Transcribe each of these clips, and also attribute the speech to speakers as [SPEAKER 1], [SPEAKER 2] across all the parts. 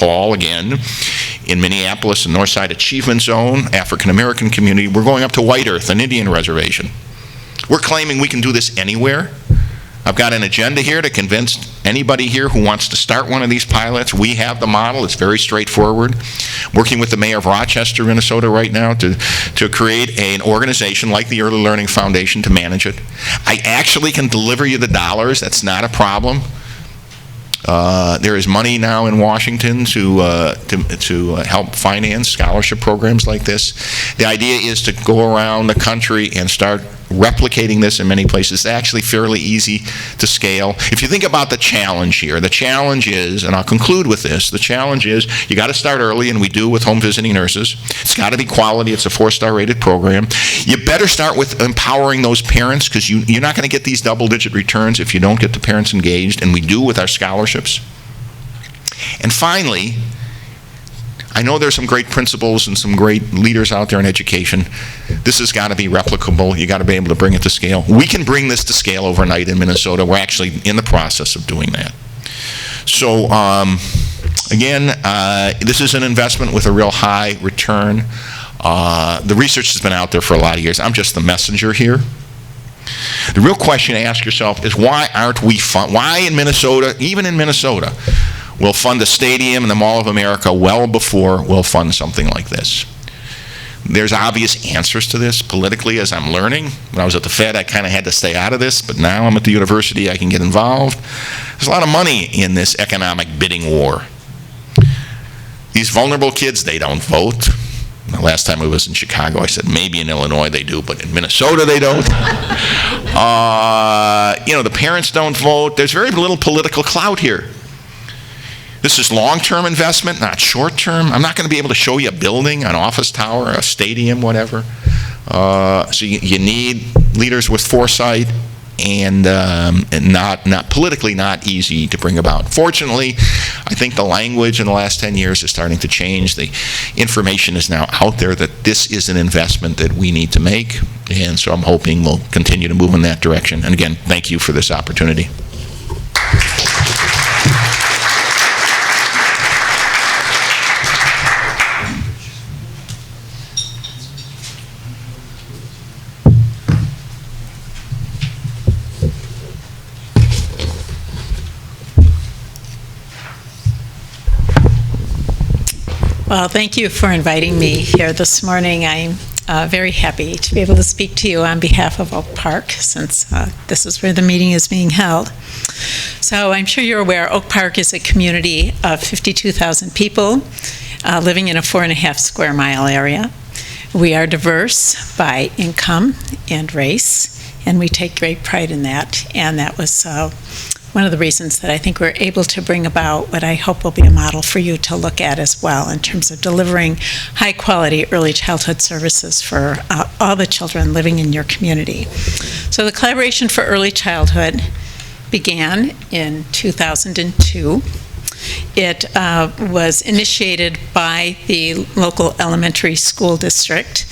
[SPEAKER 1] Paul again, in Minneapolis, the Northside Achievement Zone, African American community. We're going up to White Earth, an Indian reservation. We're claiming we can do this anywhere. I've got an agenda here to convince anybody here who wants to start one of these pilots. We have the model. It's very straightforward. Working with the mayor of Rochester, Minnesota right now to create an organization like the Early Learning Foundation to manage it. I actually can deliver you the dollars. That's not a problem. There is money now in Washington to help finance scholarship programs like this. The idea is to go around the country and start replicating this in many places. It's actually fairly easy to scale. If you think about the challenge here, the challenge is, and I'll conclude with this, the challenge is you got to start early, and we do with home visiting nurses. It's got to be quality. It's a 4-star rated program. You better start with empowering those parents, because you're not going to get these double-digit returns if you don't get the parents engaged, and we do with our scholarships. And finally, I know there's some great principals and some great leaders out there in education. This has got to be replicable. You got to be able to bring it to scale. We can bring this to scale overnight in Minnesota. We're actually in the process of doing that. So again, this is an investment with a real high return. The research has been out there for a lot of years. I'm just the messenger here. The real question to ask yourself is, why aren't we why in Minnesota, even in Minnesota, we'll fund a stadium and the Mall of America well before we'll fund something like this? There's obvious answers to this politically, as I'm learning. When I was at the Fed, I kind of had to stay out of this, but now I'm at the university, I can get involved. There's a lot of money in this economic bidding war. These vulnerable kids, they don't vote. The last time I was in Chicago, I said maybe in Illinois they do, but in Minnesota they don't. The parents don't vote. There's very little political clout here. This is long-term investment, not short-term. I'm not going to be able to show you a building, an office tower, a stadium, whatever. So you need leaders with foresight and not politically not easy to bring about. Fortunately, I think the language in the last 10 years is starting to change. The information is now out there that this is an investment that we need to make, and so I'm hoping we'll continue to move in that direction. And again, thank you for this opportunity.
[SPEAKER 2] Well, thank you for inviting me here this morning. I'm very happy to be able to speak to you on behalf of Oak Park, since this is where the meeting is being held. So I'm sure you're aware Oak Park is a community of 52,000 people living in a 4.5 square mile area. We are diverse by income and race, and we take great pride in that. And that was one of the reasons that I think we're able to bring about what I hope will be a model for you to look at as well in terms of delivering high-quality early childhood services for all the children living in your community. So the Collaboration for Early Childhood began in 2002. It was initiated by the local elementary school district,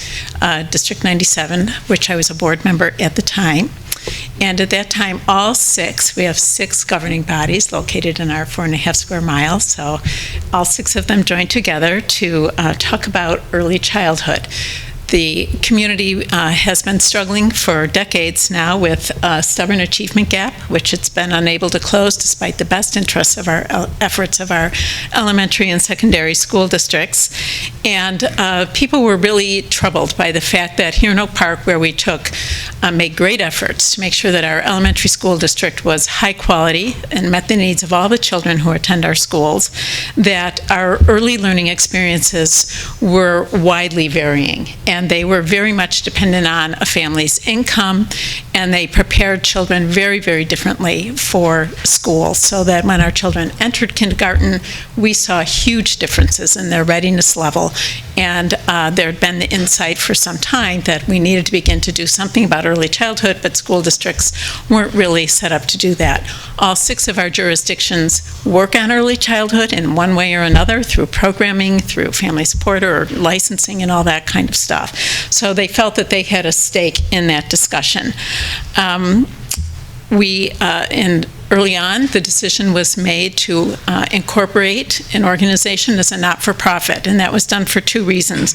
[SPEAKER 2] District 97, which I was a board member at the time. And at that time, we have 6 governing bodies located in our 4.5 square miles. So all 6 of them joined together to talk about early childhood. The community has been struggling for decades now with a stubborn achievement gap, which it's been unable to close despite the best interests of our efforts of our elementary and secondary school districts. And people were really troubled by the fact that here in Oak Park, where we made great efforts to make sure that our elementary school district was high quality and met the needs of all the children who attend our schools, that our early learning experiences were widely varying. And they were very much dependent on a family's income, and they prepared children very, very differently for school, so that when our children entered kindergarten, we saw huge differences in their readiness level. And there had been the insight for some time that we needed to begin to do something about early childhood, but school districts weren't really set up to do that. All 6 of our jurisdictions work on early childhood in one way or another, through programming, through family support or licensing and all that kind of stuff. So they felt that they had a stake in that discussion. Early on, the decision was made to incorporate an organization as a not-for-profit, and that was done for two reasons.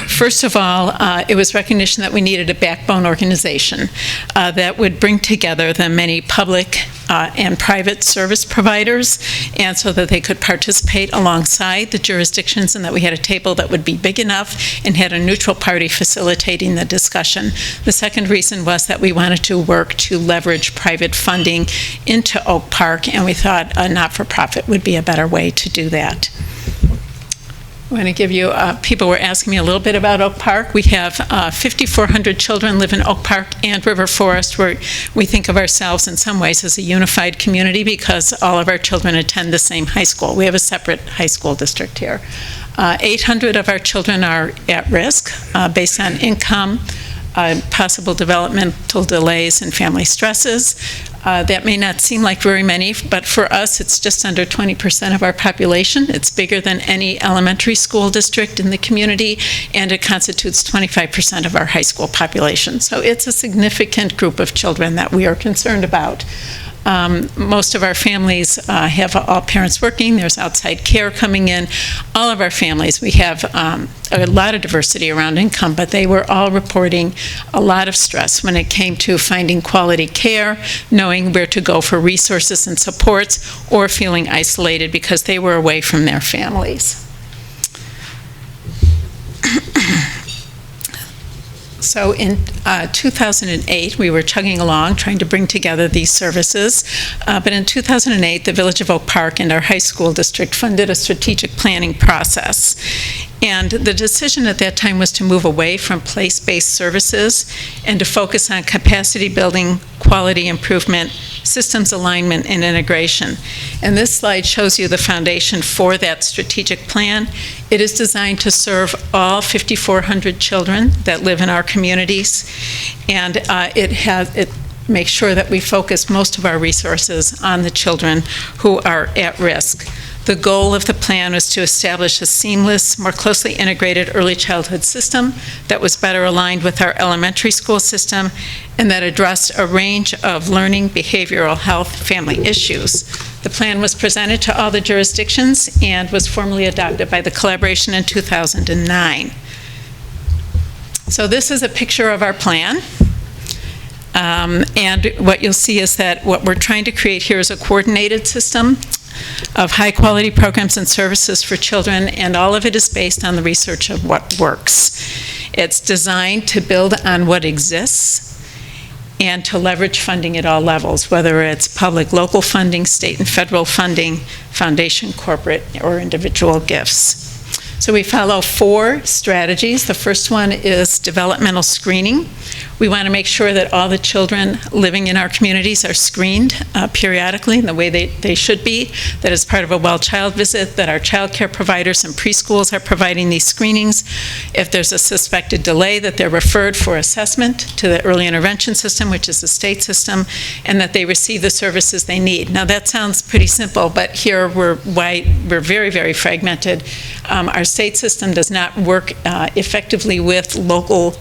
[SPEAKER 2] First of all, it was recognition that we needed a backbone organization that would bring together the many public and private service providers, and so that they could participate alongside the jurisdictions, and that we had a table that would be big enough and had a neutral party facilitating the discussion. The second reason was that we wanted to work to leverage private funding into Oak Park, and we thought a not-for-profit would be a better way to do that. I'm going to give you, people were asking me a little bit about Oak Park. We have 5,400 children live in Oak Park and River Forest, where we think of ourselves in some ways as a unified community because all of our children attend the same high school. We have a separate high school district here. 800 of our children are at risk based on income, possible developmental delays, and family stresses. That may not seem like very many, but for us, it's just under 20% of our population. It's bigger than any elementary school district in the community, and it constitutes 25% of our high school population. So it's a significant group of children that we are concerned about. Most of our families have all parents working. There's outside care coming in. All of our families, we have a lot of diversity around income, but they were all reporting a lot of stress when it came to finding quality care, knowing where to go for resources and supports, or feeling isolated because they were away from their families. So in 2008, we were chugging along trying to bring together these services, but in 2008, the Village of Oak Park and our high school district funded a strategic planning process. And the decision at that time was to move away from place-based services and to focus on capacity building, quality improvement, systems alignment, and integration. And this slide shows you the foundation for that strategic plan. It is designed to serve all 5,400 children that live in our communities, and it makes sure that we focus most of our resources on the children who are at risk. The goal of the plan was to establish a seamless, more closely integrated early childhood system that was better aligned with our elementary school system and that addressed a range of learning, behavioral health, family issues. The plan was presented to all the jurisdictions and was formally adopted by the collaboration in 2009. So this is a picture of our plan. And what you'll see is that what we're trying to create here is a coordinated system of high-quality programs and services for children, and all of it is based on the research of what works. It's designed to build on what exists and to leverage funding at all levels, whether it's public, local funding, state and federal funding, foundation, corporate, or individual gifts. So we follow 4 strategies. The first one is developmental screening. We want to make sure that all the children living in our communities are screened periodically in the way they should be, that as part of a well child visit, that our child care providers and preschools are providing these screenings. If there's a suspected delay, that they're referred for assessment to the early intervention system, which is the state system, and that they receive the services they need. Now that sounds pretty simple, but here we're very, very fragmented. Our state system does not work effectively with local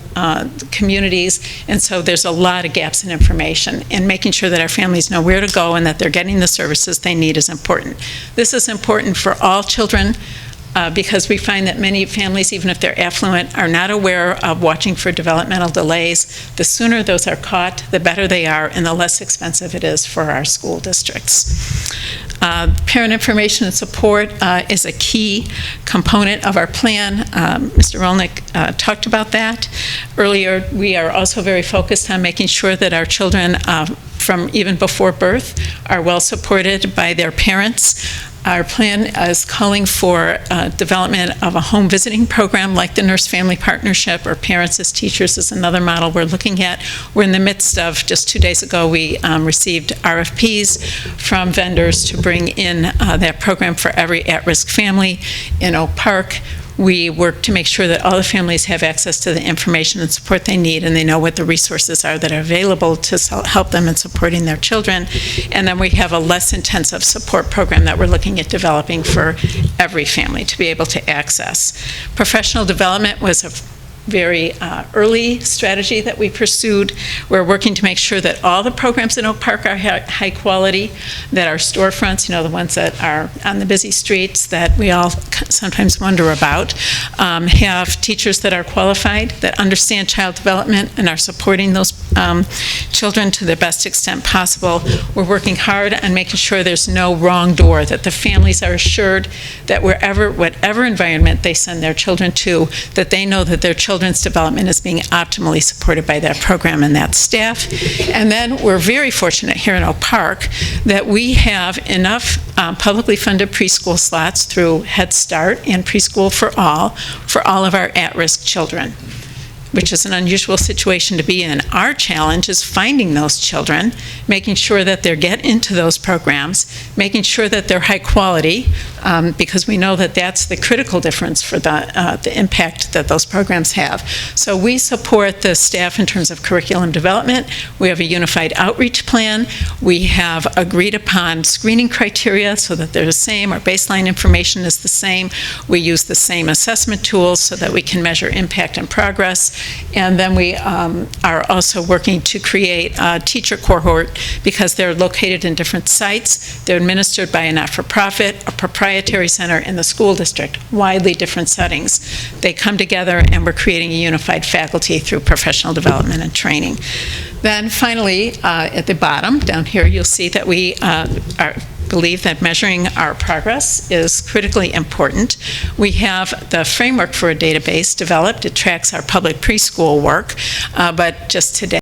[SPEAKER 2] communities, and so there's a lot of gaps in information, and making sure that our families know where to go and that they're getting the services they need is important. This is important for all children because we find that many families, even if they're affluent, are not aware of watching for developmental delays. The sooner those are caught, the better they are, and the less expensive it is for our school districts. Parent information and support is a key component of our plan. Mr. Rolnick talked about that earlier. We are also very focused on making sure that our children from even before birth are well supported by their parents. Our plan is calling for development of a home visiting program like the Nurse Family Partnership, or Parents as Teachers is another model we're looking at. We're in the midst of, just 2 days ago, we received RFPs from vendors to bring in that program for every at-risk family in Oak Park. We work to make sure that all the families have access to the information and support they need, and they know what the resources are that are available to help them in supporting their children. And then we have a less intensive support program that we're looking at developing for every family to be able to access. Professional development was a very early strategy that we pursued. We're working to make sure that all the programs in Oak Park are high quality, that our storefronts, the ones that are on the busy streets that we all sometimes wonder about, have teachers that are qualified, that understand child development and are supporting those children to the best extent possible. We're working hard on making sure there's no wrong door, that the families are assured that whatever environment they send their children to, that they know that their children's development is being optimally supported by that program and that staff. And then we're very fortunate here in Oak Park that we have enough publicly funded preschool slots through Head Start and Preschool for all of our at-risk children, which is an unusual situation to be in. Our challenge is finding those children, making sure that they get into those programs, making sure that they're high quality, because we know that that's the critical difference for the impact that those programs have. So we support the staff in terms of curriculum development. We have a unified outreach plan. We have agreed upon screening criteria so that they're the same. Our baseline information is the same. We use the same assessment tools so that we can measure impact and progress. And then we are also working to create a teacher cohort because they're located in different sites. They're administered by a not-for-profit, a proprietary center, in the school district, widely different settings. They come together and we're creating a unified faculty through professional development and training. Then finally, at the bottom down here, you'll see that we believe that measuring our progress is critically important. We have the framework for a database developed. It tracks our public preschool work, but just today